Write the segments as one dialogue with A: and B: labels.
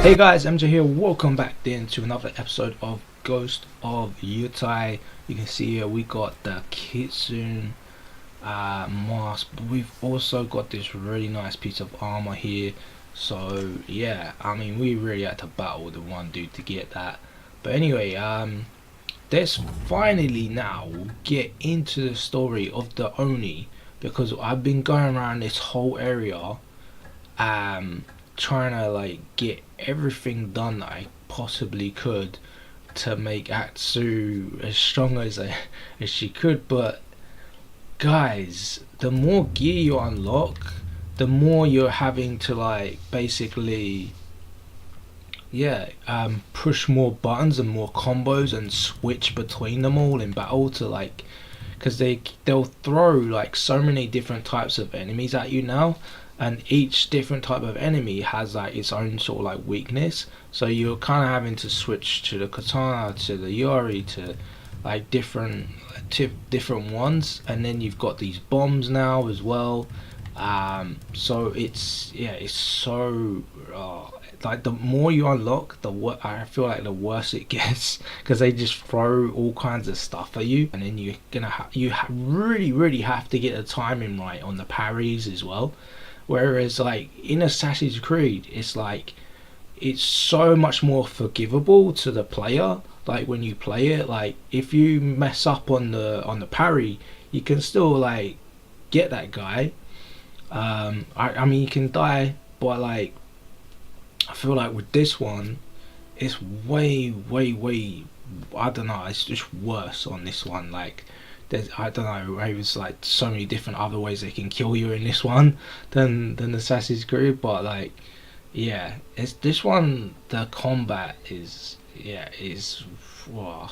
A: Hey guys, MJ here. Welcome back then to another episode of Ghost of Yōtei. You can see here we got the Kitsune mask, but we've also got this really nice piece of armor here. So yeah, I mean we really had to battle the one dude to get that. But anyway, let's finally now get into the story of the Oni, because I've been going around this whole area trying to like get everything done that I possibly could to make Atsu as strong as she could. But guys, the more gear you unlock, the more you're having to like basically push more buttons and more combos and switch between them all in battle to like, because they'll throw like so many different types of enemies at you now, and each different type of enemy has like its own sort of like weakness, so you're kind of having to switch to the katana, to the yori, to like different ones. And then you've got these bombs now as well. So it's so like the more you unlock, I feel like the worse it gets, because they just throw all kinds of stuff at you, and then you're gonna really have to get the timing right on the parries as well. Whereas like in Assassin's Creed, it's like it's so much more forgivable to the player. Like when you play it, like if you mess up on the parry, you can still like get that guy. I mean you can die, but like I feel like with this one, it's way I don't know, it's just worse on this one. Like I don't know, maybe it's like so many different other ways they can kill you in this one than Assassin's Creed. But like yeah, it's this one, the combat is wow.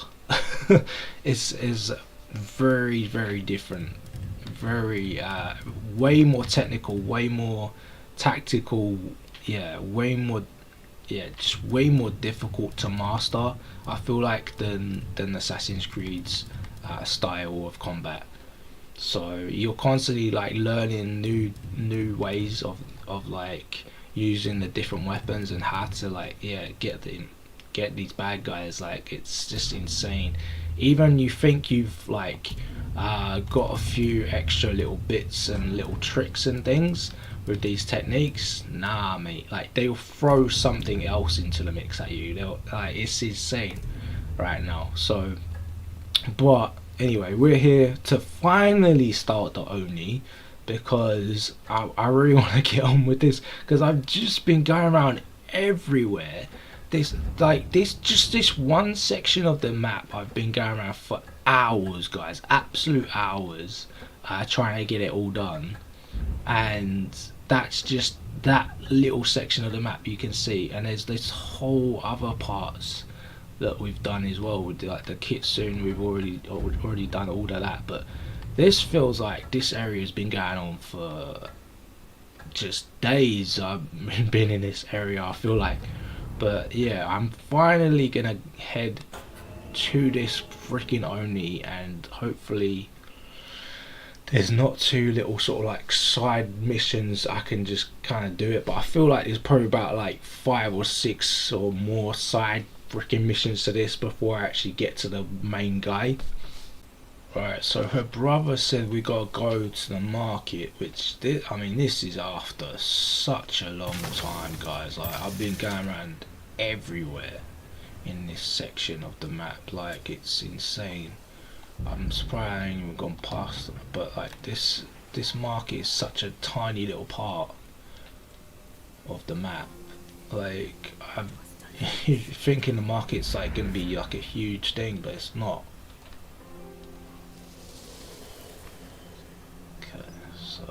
A: It's very different, very way more technical, way more tactical, just way more difficult to master, I feel like, than Assassin's Creed's style of combat. So you're constantly like learning new ways of like using the different weapons and how to like get these bad guys. Like it's just insane. Even you think you've like got a few extra little bits and little tricks and things with these techniques, nah mate, like they'll throw something else into the mix at you. They'll like, it's insane right now. So but anyway, we're here to finally start the Oni, because I really want to get on with this, because I've just been going around everywhere. This one section of the map I've been going around for hours, guys, absolute hours, trying to get it all done. And that's just that little section of the map you can see, and there's this whole other parts that we've done as well with like the Kitsune. We've already done all of that, but this feels like this area has been going on for just days. I've been in this area, I feel like. But yeah, I'm finally gonna head to this freaking Oni, and hopefully there's not too little sort of like side missions. I can just kind of do it, but I feel like there's probably about like 5 or 6 or more side freaking missions to this before I actually get to the main guy. Right, so her brother said we gotta go to the market, which I mean this is after such a long time, guys. Like I've been going around everywhere in this section of the map, like it's insane. I'm surprised I ain't even gone past them. But like this market is such a tiny little part of the map. Like I'm thinking the market's like gonna be like a huge thing, but it's not. Okay, so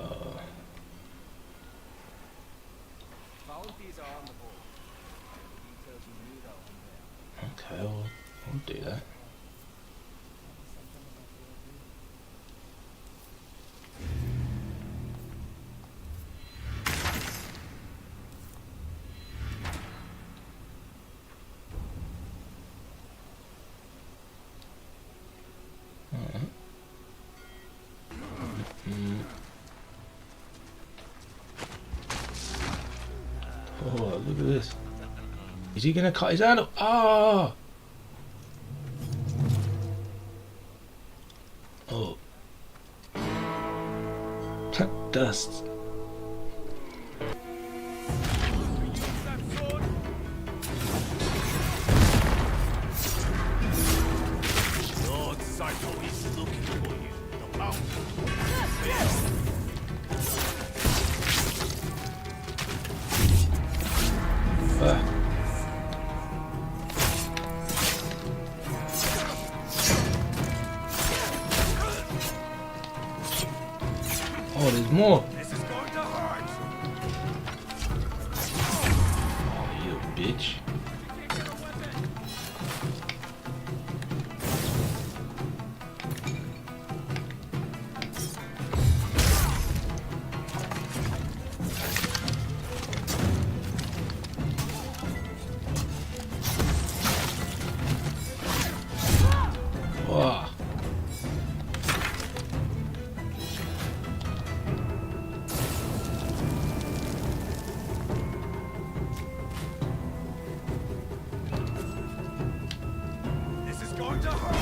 A: okay, we'll do that. Oh, look at this. Is he gonna cut his hand off? Ah! Oh. Dust. Oh, there's more.
B: This is going to hurt.
A: Oh, you bitch. Wow.
B: This is going to hurt.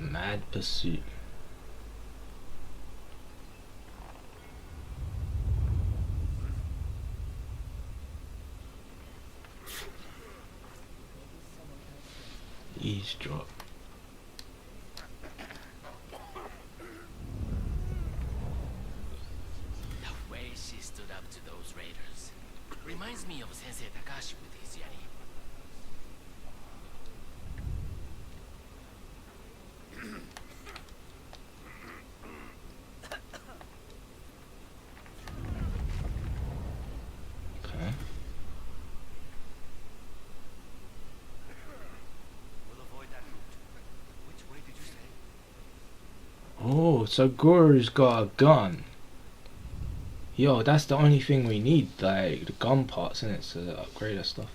A: Mad pursuit. Eavesdrop.
C: The way she stood up to those raiders reminds me of Sensei Takashi with his yari.
A: Okay.
B: We'll avoid that route. Which way did you say?
A: Oh, so Goro's got a gun. Yo, that's the only thing we need, like the gun parts in it to upgrade our stuff.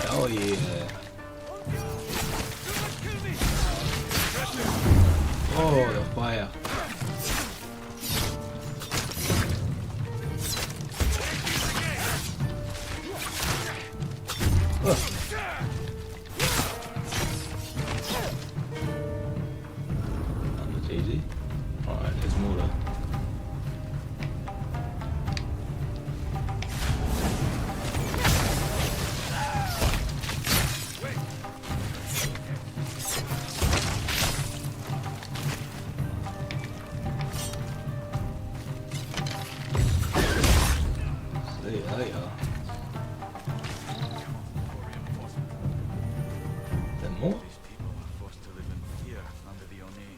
A: Hell yeah. Oh, the fire. That was easy. Alright, there's more though. See you later. Then more?
B: These people are forced to live in fear under the Oni.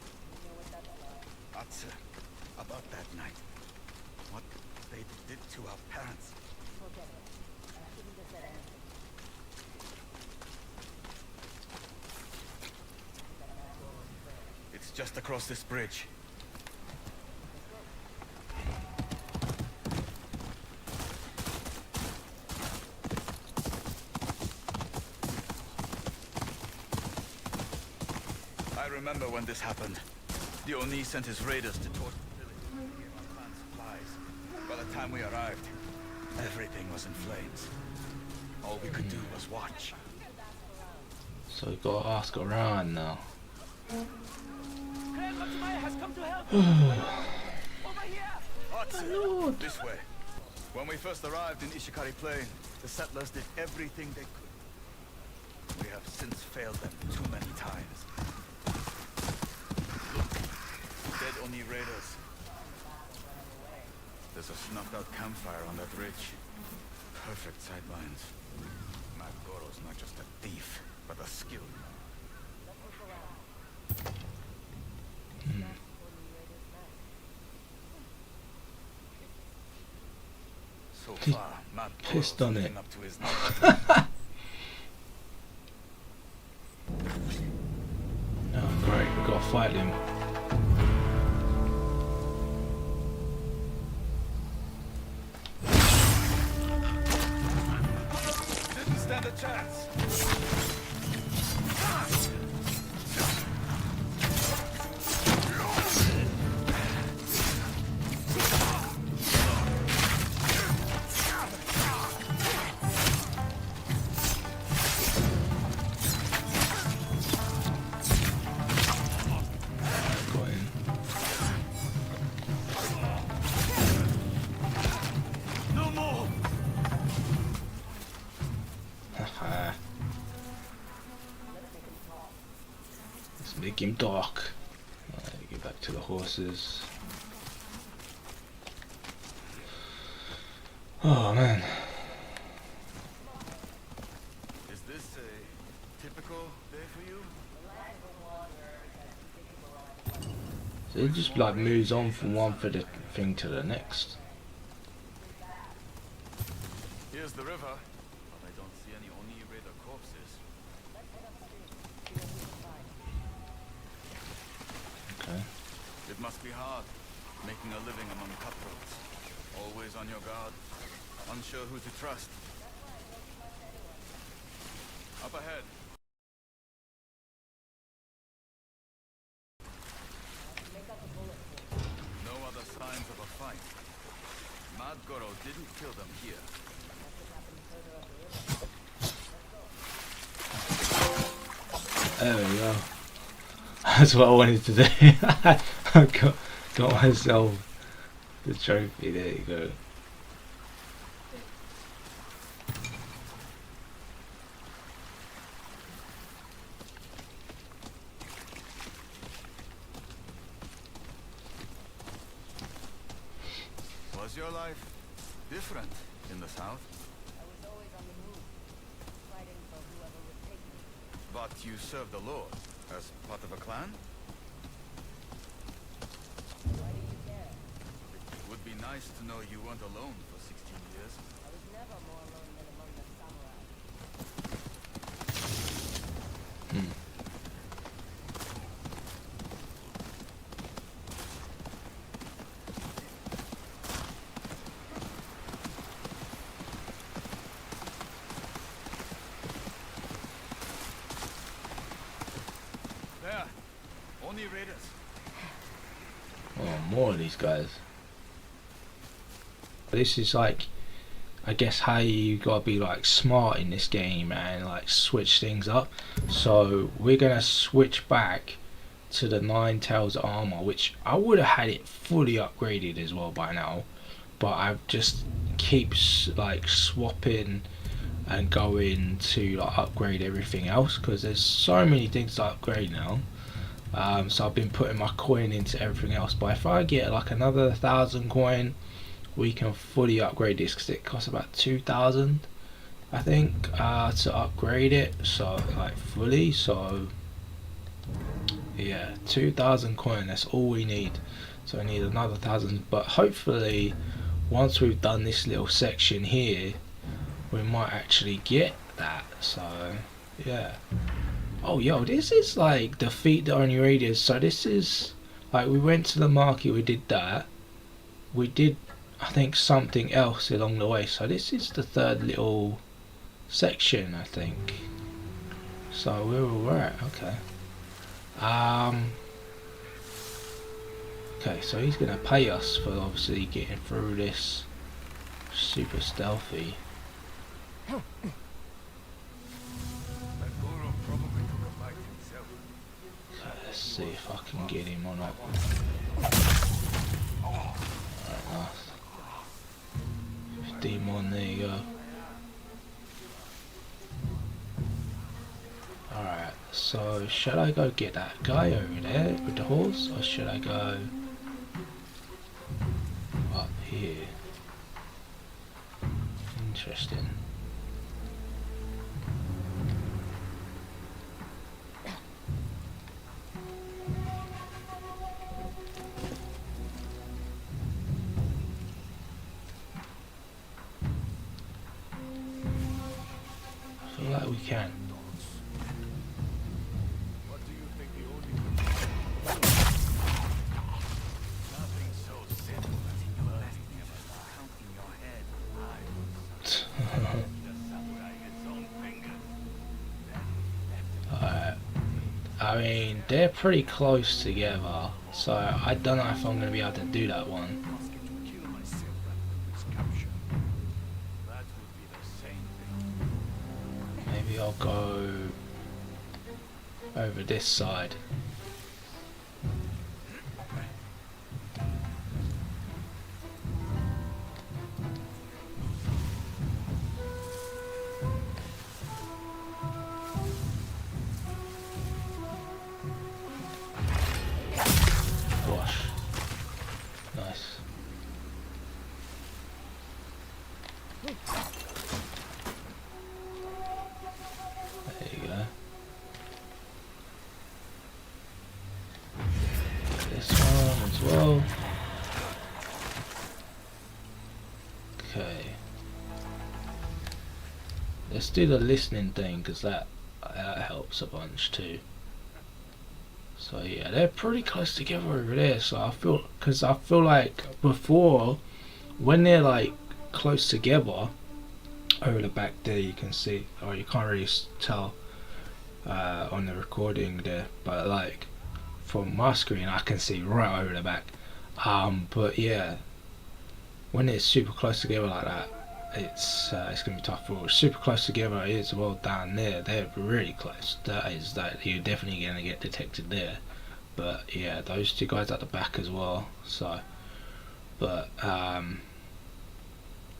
B: Atsu, about that night. What they did to our parents. It's just across this bridge. I remember when this happened. The Oni sent his raiders to torch the village and gave our clan supplies. By the time we arrived, everything was in flames. All we could do was watch.
A: So we gotta ask around now.
B: Atsu, this way. When we first arrived in Ishikari Plain, the settlers did everything they could. We have since failed them too many times. Look, dead Oni raiders. There's a snuffed out campfire on that ridge. Perfect sightlines. My Goro's not just a thief, but a skilled. So far, Matt
A: Pissed
B: Goro's
A: on it.
B: living up to his name.
A: Oh great, we gotta fight him.
B: a chance.
A: Got him.
B: No more.
A: Haha. Let's make him talk. Alright, get back to the horses. Oh man.
B: Is this a typical day for you?
A: So it just like moves on from one thing to the next.
B: Here's the river, but I don't see any Oni Raider corpses.
A: Okay.
B: It must be hard, making a living among cutthroats. Always on your guard, unsure who to trust. Up ahead. No other signs of a fight. Mad Goro didn't kill them here.
A: There we go. That's what I wanted to do. I got myself the trophy. There you go.
B: Was your life different in the south?
D: I was always on the move, fighting for whoever would take me.
B: But you served the Lord as part of a clan?
D: Why do you care?
B: It would be nice to know you weren't alone for 16 years.
D: I was never more alone than among the samurai.
B: There, Oni Raiders.
A: Oh, more of these guys. This is like, I guess how you gotta be like smart in this game and like switch things up. So we're gonna switch back to the Nine Tails armor, which I would have had it fully upgraded as well by now, but I just keeps like swapping and going to like upgrade everything else because there's so many things to upgrade now. So I've been putting my coin into everything else, but if I get like another 1,000 coin, we can fully upgrade this because it costs about 2,000 I think to upgrade it, so like fully. So yeah, 2,000 coin, that's all we need. So I need another 1,000, but hopefully once we've done this little section here we might actually get that. So yeah. Oh yo, this is like defeat the Oni Raiders. So this is like, we went to the market, we did that, we did I think something else along the way. So this is the third little section I think. So we're alright. Okay. Okay, so he's gonna pay us for obviously getting through this super stealthy.
B: That Goro probably took a bite himself.
A: Okay, let's see if I can get him or not. Alright, nice. 15 more, there you go. Alright, so should I go get that guy over there with the horse, or should I go up here? Interesting. I feel like we can.
B: What do you think the only nothing so simple as investing in counting your head. The samurai his own finger.
A: I mean, they're pretty close together, so I don't know if I'm going to be able to do that one.
B: That would be the same thing.
A: Maybe I'll go over this side. Gosh. Nice. There you go. This one as well. Okay. Let's do the listening thing because that helps a bunch too. So yeah, they're pretty close together over there. So I feel like before, when they're like close together, over the back there you can see, or you can't really tell on the recording there, but like from my screen I can see right over the back. But yeah, when it's super close together like that, it's gonna be tough. For super close together as well down there, they're really close. That you're definitely gonna get detected there. But yeah, those two guys at the back as well. So, but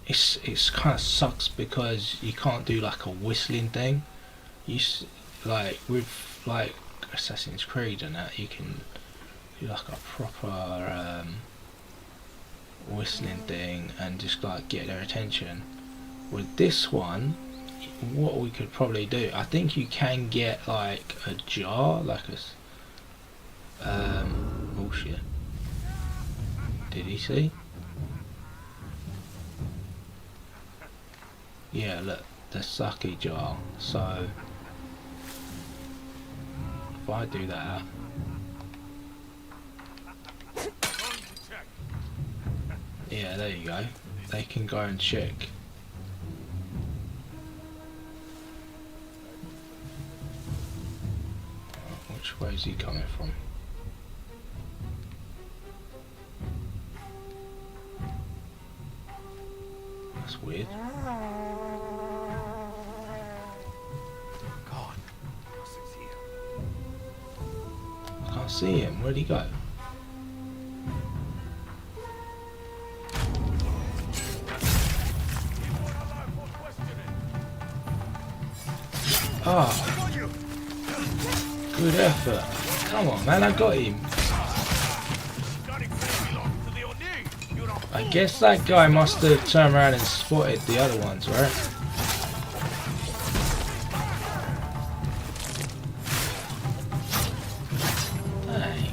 A: it's kind of sucks because you can't do like a whistling thing. Like with like Assassin's Creed and that, you can do like a proper whistling thing and just like get their attention. With this one, what we could probably do, I think you can get like a jar, like a oh shit, did he see? Yeah, look, the sake jar. So if I do that, yeah, there you go. They can go and check. Which way is he coming from? That's weird.
B: God, nothing's here.
A: I can't see him. Where'd he go? Ah, good effort. Come on, man, I got him. I guess that guy must have turned around and spotted the other ones, right? Dang.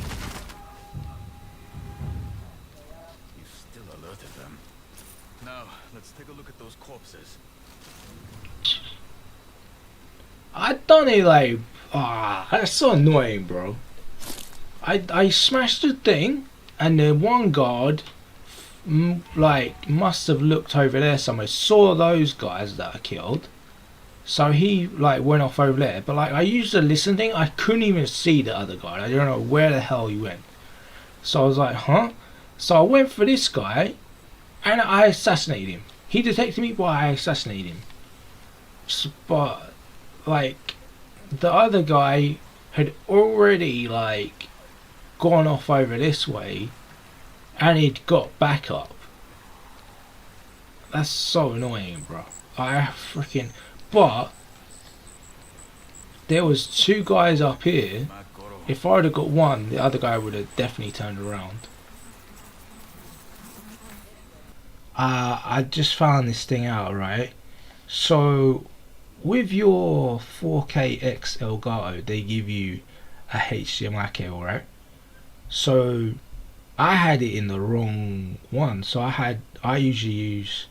B: You still alerted them. Now, let's take a look at those corpses.
A: I done it like, that's so annoying, bro. I smashed the thing, and the one guard, like, must have looked over there somewhere, saw those guys that I killed, so he, like, went off over there. But, like, I used the listen thing, I couldn't even see the other guy. I don't know where the hell he went. So I was like, huh? So I went for this guy, and I assassinated him. He detected me, but I assassinated him. But like the other guy had already like gone off over this way and he'd got back up. That's so annoying, bro. I freaking, but there was two guys up here. If I'd have got one, the other guy would have definitely turned around. I just found this thing out, right? So with your 4K XL GORO, they give you a HDMI cable, right? So I had it in the wrong one. So I usually use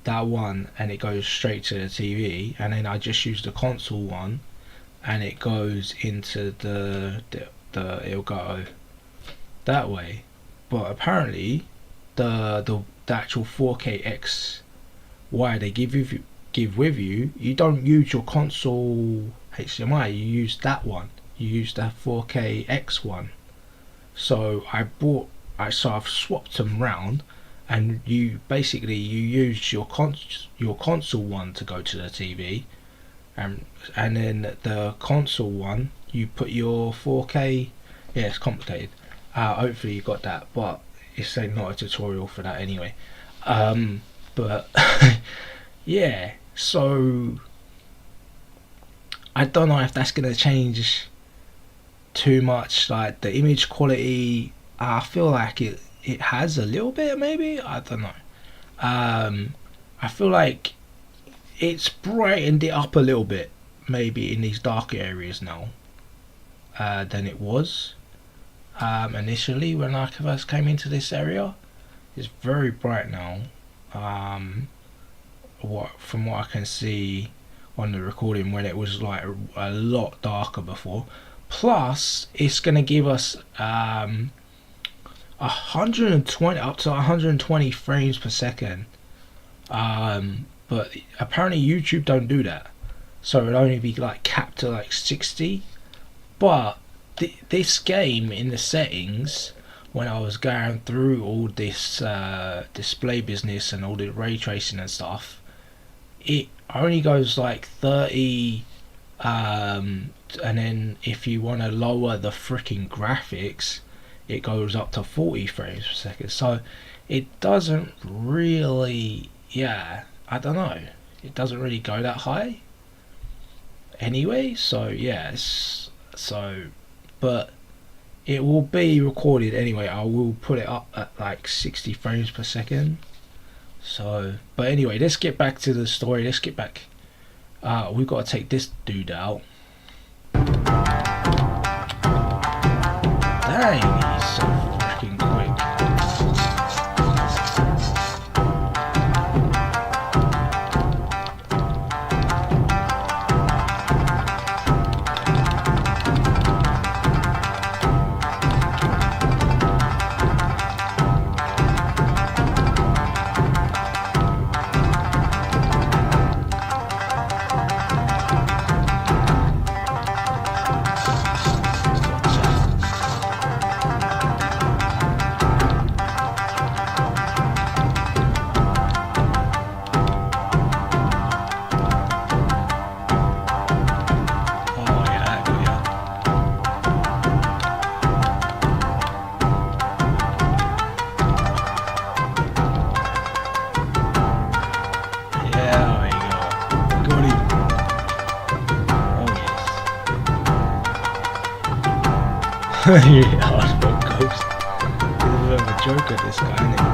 A: that one and it goes straight to the TV, and then I just use the console one and it goes into the Elgato that way. But apparently the actual 4K XY they give with you, you don't use your console HDMI, you use that one. you use the 4K X one. So I've swapped them round, and you use your console one to go to the TV, and then the console one you put your 4K. Yeah, it's complicated. Hopefully you got that, but it's not a tutorial for that anyway. But yeah, so I don't know if that's gonna change too much. Like the image quality, I feel like it has a little bit, maybe, I don't know. I feel like it's brightened it up a little bit, maybe in these darker areas now, than it was initially when I first came into this area. It's very bright now, from what I can see on the recording, when it was like a lot darker before. Plus it's gonna give us 120 up to 120 frames per second, but apparently YouTube don't do that, so it'll only be like capped to like 60. But this game, in the settings, when I was going through all this display business and all the ray tracing and stuff, it only goes like 30, and then if you want to lower the freaking graphics, it goes up to 40 frames per second. So it doesn't really, I don't know, it doesn't really go that high anyway. So yes, but it will be recorded anyway. I will put it up at like 60 frames per second. So, but anyway, let's get back to the story. Let's get back. We've got to take this dude out. Dang, he's so freaking quick. Yeah, hardcore Ghost. He's a bit of a joker, this guy, isn't he?